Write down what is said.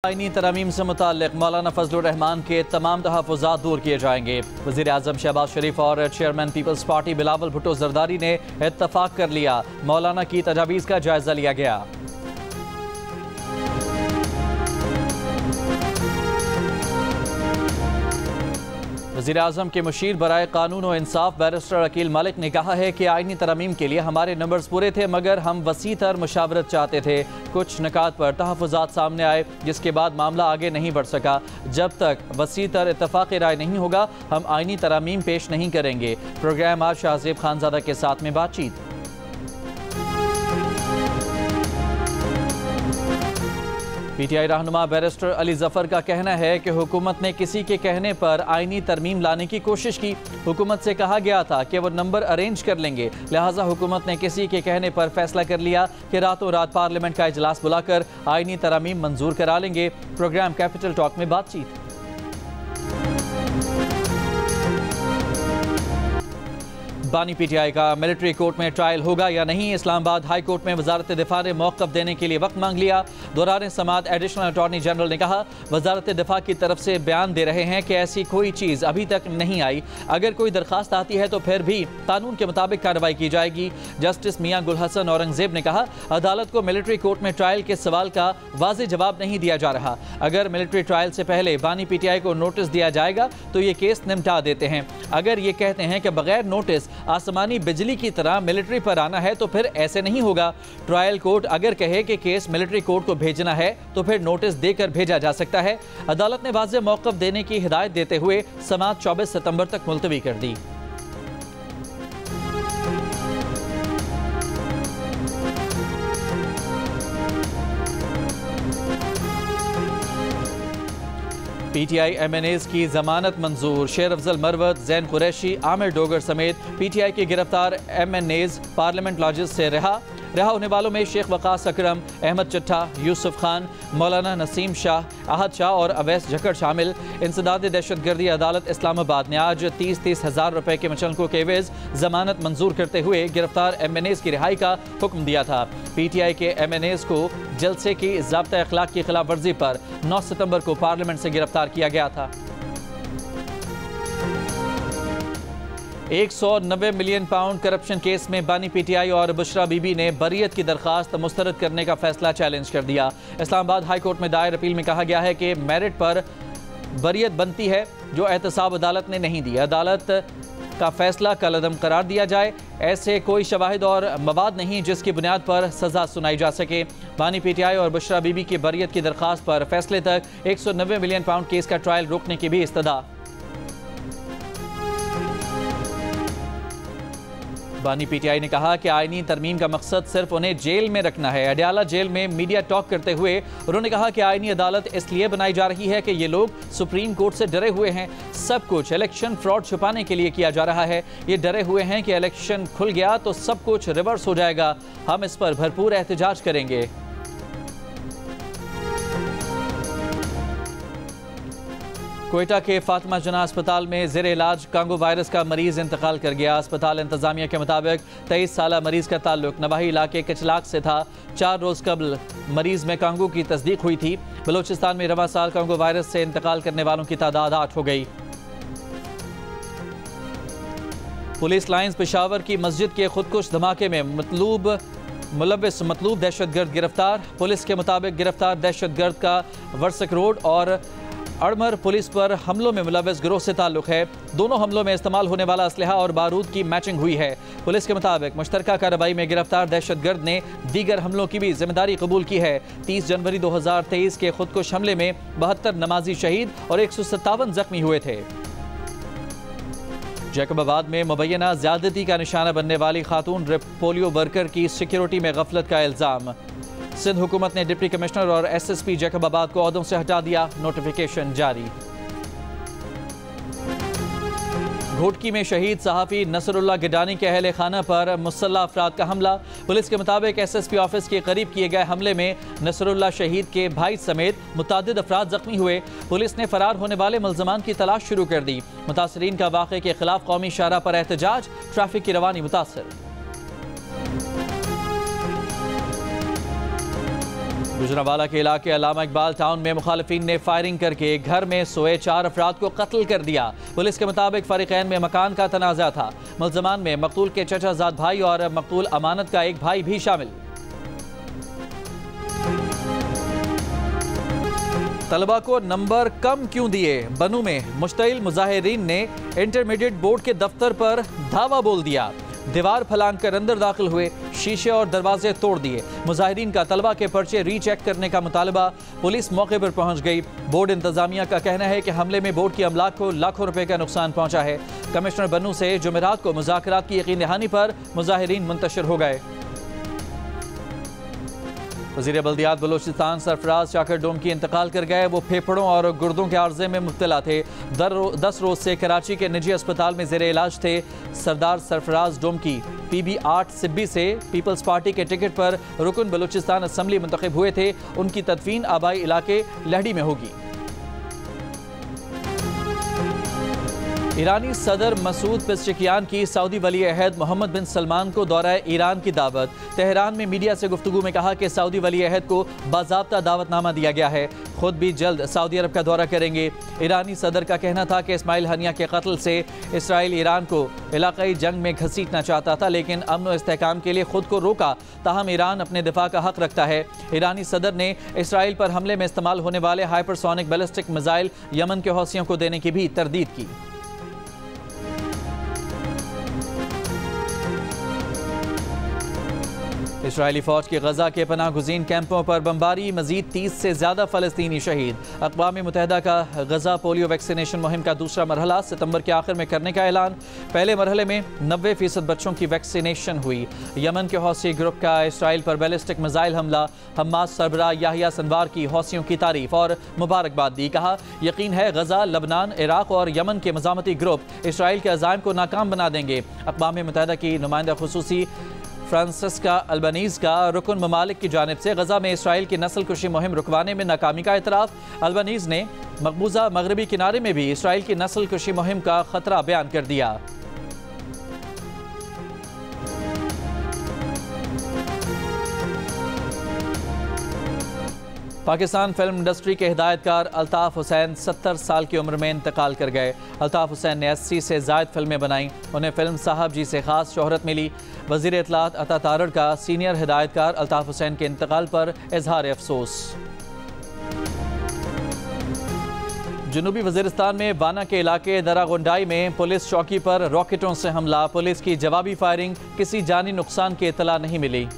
आईनी तरमीम से मुताल्लिक मौलाना फजलुर रहमान के तमाम तहफ़्फ़ुज़ात दूर किए जाएंगे। वज़ीर आज़म शहबाज शरीफ और chairman peoples party Bilawal Bhutto Zardari ने इत्तफ़ाक़ कर लिया। मौलाना की तजावीज़ का जायज़ा लिया गया। वज़ीर आज़म के मुशीर बराए कानून और इंसाफ बैरिस्टर अकील मलिक ने कहा है कि आईनी तरमीम के लिए हमारे नंबर्स पूरे थे, मगर हम वसी तर मुशावरत चाहते थे। कुछ निकात पर तहफ़्फ़ुज़ात सामने आए, जिसके बाद मामला आगे नहीं बढ़ सका। जब तक वसी तर इत्तफ़ाक़ी राय नहीं होगा, हम आईनी तरमीम पेश नहीं करेंगे। प्रोग्राम आज शाहज़ेब खानज़ादा के साथ में बातचीत। पीटीआई रहनुमा बैरिस्टर अली जफर का कहना है कि हुकूमत ने किसी के कहने पर आईनी तरमीम लाने की कोशिश की। हुकूमत से कहा गया था कि वो नंबर अरेंज कर लेंगे, लिहाजा हुकूमत ने किसी के कहने पर फैसला कर लिया कि रातों रात पार्लियामेंट का इजलास बुलाकर आईनी तरमीम मंजूर करा लेंगे। प्रोग्राम कैपिटल टॉक में बातचीत। बानी पीटीआई का मिलिट्री कोर्ट में ट्रायल होगा या नहीं, इस्लामाबाद हाई कोर्ट में वजारत दिफा ने मौक़िफ़ देने के लिए वक्त मांग लिया। दौरान समाअत एडिशनल अटॉर्नी जनरल ने कहा, वजारत दिफा की तरफ से बयान दे रहे हैं कि ऐसी कोई चीज़ अभी तक नहीं आई। अगर कोई दरख्वास्त आती है तो फिर भी कानून के मुताबिक कार्रवाई की जाएगी। जस्टिस मियां गुल हसन औरंगजेब ने कहा, अदालत को मिलिट्री कोर्ट में ट्रायल के सवाल का वाज़ेह जवाब नहीं दिया जा रहा। अगर मिलिट्री ट्रायल से पहले बानी पीटीआई को नोटिस दिया जाएगा तो ये केस निपटा देते हैं। अगर ये कहते हैं कि बगैर नोटिस आसमानी बिजली की तरह मिलिट्री पर आना है तो फिर ऐसे नहीं होगा। ट्रायल कोर्ट अगर कहे कि केस मिलिट्री कोर्ट को भेजना है तो फिर नोटिस देकर भेजा जा सकता है। अदालत ने वाज़ेह मौक़िफ़ देने की हिदायत देते हुए समाअत 24 सितंबर तक मुलतवी कर दी। पीटीआई एमएनएज़ की जमानत मंजूर। शेर अफजल मरवत, जैन कुरैशी, आमिर डोगर समेत पीटीआई के गिरफ्तार एमएनएज़ पार्लियामेंट लॉजेस से रहा होने वालों में शेख वकास अकरम, अहमद चट्टा, यूसुफ खान, मौलाना नसीम शाह, आहद शाह और अवैस झक्कड़ शामिल। इंसदाद दहशतगर्दी अदालत इस्लामाबाद ने आज 30-30 हज़ार रुपए के मुचलकों के एवज़ जमानत मंजूर करते हुए गिरफ्तार एमएनएज़ की रिहाई का हुक्म दिया था। पीटीआई के एमएनएज़ को जलसे की ज़ाब्ता अखलाक की खिलाफ वर्जी पर 9 सितंबर को पार्लियामेंट से गिरफ्तार किया गया था। 190 मिलियन पाउंड करप्शन केस में बानी पीटीआई और बुशरा बीबी ने बरियत की दरखास्त मुस्तरद करने का फैसला चैलेंज कर दिया। इस्लामाबाद हाई कोर्ट में दायर अपील में कहा गया है कि मेरिट पर बरियत बनती है, जो एहतसाब अदालत ने नहीं दी। अदालत का फैसला कलअदम करार दिया जाए। ऐसे कोई शवाहिद और मवाद नहीं जिसकी बुनियाद पर सजा सुनाई जा सके। बानी पीटीआई और बुशरा बीबी की बरियत की दरखास्त पर फैसले तक 190 मिलियन पाउंड केस का ट्रायल रोकने की भी इस्तदा। बानी पीटीआई ने कहा कि आईनी तरमीम का मकसद सिर्फ उन्हें जेल में रखना है। अडयाला जेल में मीडिया टॉक करते हुए उन्होंने कहा कि आईनी अदालत इसलिए बनाई जा रही है कि ये लोग सुप्रीम कोर्ट से डरे हुए हैं। सब कुछ इलेक्शन फ्रॉड छुपाने के लिए किया जा रहा है। ये डरे हुए हैं कि इलेक्शन खुल गया तो सब कुछ रिवर्स हो जाएगा। हम इस पर भरपूर एहतजाज करेंगे। कोयटा के फातिमा जना अस्पताल में ज़ेर इलाज कांगो वायरस का मरीज इंतकाल कर गया। अस्पताल इंतजामिया के मुताबिक 23 साला मरीज का ताल्लुक नवाही इलाके कचलाक से था। 4 रोज़ कबल मरीज में कांगो की तस्दीक हुई थी। बलोचिस्तान में रवा साल कांगो वायरस से इंतकाल करने वालों की तादाद 8 हो गई। पुलिस लाइन्स पेशावर की मस्जिद के खुदकुश धमाके में मतलूब दहशतगर्द गिरफ्तार। पुलिस के मुताबिक गिरफ्तार दहशतगर्द का वर्सक रोड और अड़मर पुलिस पर हमलों में मुलव्वस गिरोह से ताल्लुक है। दोनों हमलों में इस्तेमाल होने वाला असलहा और बारूद की मैचिंग हुई है। पुलिस के मुताबिक मुश्तरका कार्रवाई में गिरफ्तार दहशतगर्द ने दीगर हमलों की भी जिम्मेदारी कबूल की है। 30 जनवरी 2023 के खुदकुश हमले में 72 नमाजी शहीद और 157 जख्मी हुए थे। जैकबाबाद में मुबैना ज्यादती का निशाना बनने वाली खातून पोलियो वर्कर की सिक्योरिटी में गफलत का इल्ज़ाम। सिंध हुकूमत ने डिप्टी कमिश्नर और एसएसपी जैकबाबाद को ओहदों से हटा दिया, नोटिफिकेशन जारी। घोटकी में शहीद सहाफ़ी नसरुल्लाह गिडानी के अहले खाना पर मुसल्लह अफराद का हमला। पुलिस के मुताबिक एसएसपी ऑफिस के करीब किए गए हमले में नसरुल्लाह शहीद के भाई समेत मुतादिद अफराद जख्मी हुए। पुलिस ने फरार होने वाले मुल्ज़मान की तलाश शुरू कर दी। मुतासरीन का वाक़े के खिलाफ कौमी शाहरा पर एहतजाज, ट्रैफिक की रवानी मुतासर। गुजरांवाला के इलाके अल्लामा इकबाल टाउन में मुखालिफिन ने फायरिंग करके घर में सोए 4 अफराद को कत्ल कर दिया। पुलिस के मुताबिक फरीकैन में मकान का तनाज़ा था। मुल्ज़मान में मकतूल के चचाजाद भाई और मकतूल अमानत का एक भाई भी शामिल। तलबा को नंबर कम क्यों दिए? बनू में मुश्तइल मुजाहिरीन ने इंटरमीडिएट बोर्ड के दफ्तर पर धावा बोल दिया। दीवार फलांग कर अंदर दाखिल हुए, शीशे और दरवाजे तोड़ दिए। मुजाहिरीन का तलबा के पर्चे रीचेक करने का मुतालबा। पुलिस मौके पर पहुंच गई। बोर्ड इंतजामिया का कहना है कि हमले में बोर्ड की अमलाक को लाखों रुपए का नुकसान पहुंचा है। कमिश्नर बनू से जुमेरात को मुज़ाकरात की यकीन दहानी पर मुजाहिरीन मुंतशिर हो गए। वज़ीर बल्दियात बलूचिस्तान सरफराज शाकिर डोमकी इंतकाल कर गए। वो फेफड़ों और गुर्दों के आर्जे में मुब्तला थे। 10 रोज से कराची के निजी अस्पताल में ज़ेरे इलाज थे। सरदार सरफराज डोमकी PB 8 सिब्बी से पीपल्स पार्टी के टिकट पर रुकन बलूचिस्तान असम्बली मुंतखब हुए थे। उनकी तदफीन आबाई इलाके लहड़ी में होगी। ईरानी सदर मसूद पेज़ेश्कियान की सऊदी वली अहद मोहम्मद बिन सलमान को दौरा ईरान की दावत। तेहरान में मीडिया से गुफ्तगू में कहा कि सऊदी वली अहद को बाज़ाब्ता दावतनामा दिया गया है। खुद भी जल्द सऊदी अरब का दौरा करेंगे। ईरानी सदर का कहना था कि इस्माइल हनिया के कत्ल से इसराइल ईरान को इलाकाई जंग में घसीटना चाहता था, लेकिन अमन व इस्तेहकाम के लिए खुद को रोका। ताहम ईरान अपने दिफा का हक रखता है। ईरानी सदर ने इसराइल पर हमले में इस्तेमाल होने वाले हाइपरसोनिक बैलिस्टिक मिसाइल यमन के हौसियों को देने की भी तरदीद की। इसराइली फौज की गजा के पनाह गुज़ीन कैंपों पर बमबारी। मजीद 30 से ज़्यादा फ़लस्तीनी शहीद। अक़वाम मुत्तहिदा का गजा पोलियो वैक्सीनेशन मुहिम का दूसरा मरहला सितंबर के आखिर में करने का ऐलान। पहले मरहले में 90% बच्चों की वैक्सीनेशन हुई। यमन के हौसी ग्रुप का इसराइल पर बैलिस्टिक मिसाइल हमला। हमास सरबराह याहिया सिनवार की हौसियों की तारीफ और मुबारकबाद दी। कहा यकीन है गजा, लबनान, इराक और यमन के मज़ामती ग्रुप इसराइल के अज़ाइम को नाकाम बना देंगे। अक़वाम मुत्तहिदा की नुमाइंदा खुसूसी फ्रांसिस्का अल्बनीज़ का रुकन ममालिक की जानिब से गजा में इसराइल की नस्ल कुशी मुहिम रुकवाने में नाकामी का एतराफ़। अल्बनीज़ ने मकबूजा मगरबी किनारे में भी इसराइल की नस्ल कुशी मुहिम का खतरा बयान कर दिया। पाकिस्तान फिल्म इंडस्ट्री के हिदायतकार अल्ताफ़ हुसैन 70 साल की उम्र में इंतकाल कर गए। अल्ताफ़ हुसैन ने 80 से ज़ायद फिल्में बनाईं। उन्हें फिल्म साहब जी से ख़ास शोहरत मिली। वज़ीर इत्तलात अता तारड़ का सीनियर हिदायतकार अल्ताफ़ हुसैन के इंतकाल पर इजहार अफसोस। जनूबी वज़ीरिस्तान में वाना के इलाके दरागुंडाई में पुलिस चौकी पर रॉकेटों से हमला। पुलिस की जवाबी फायरिंग, किसी जानी नुकसान की इत्तला नहीं मिली।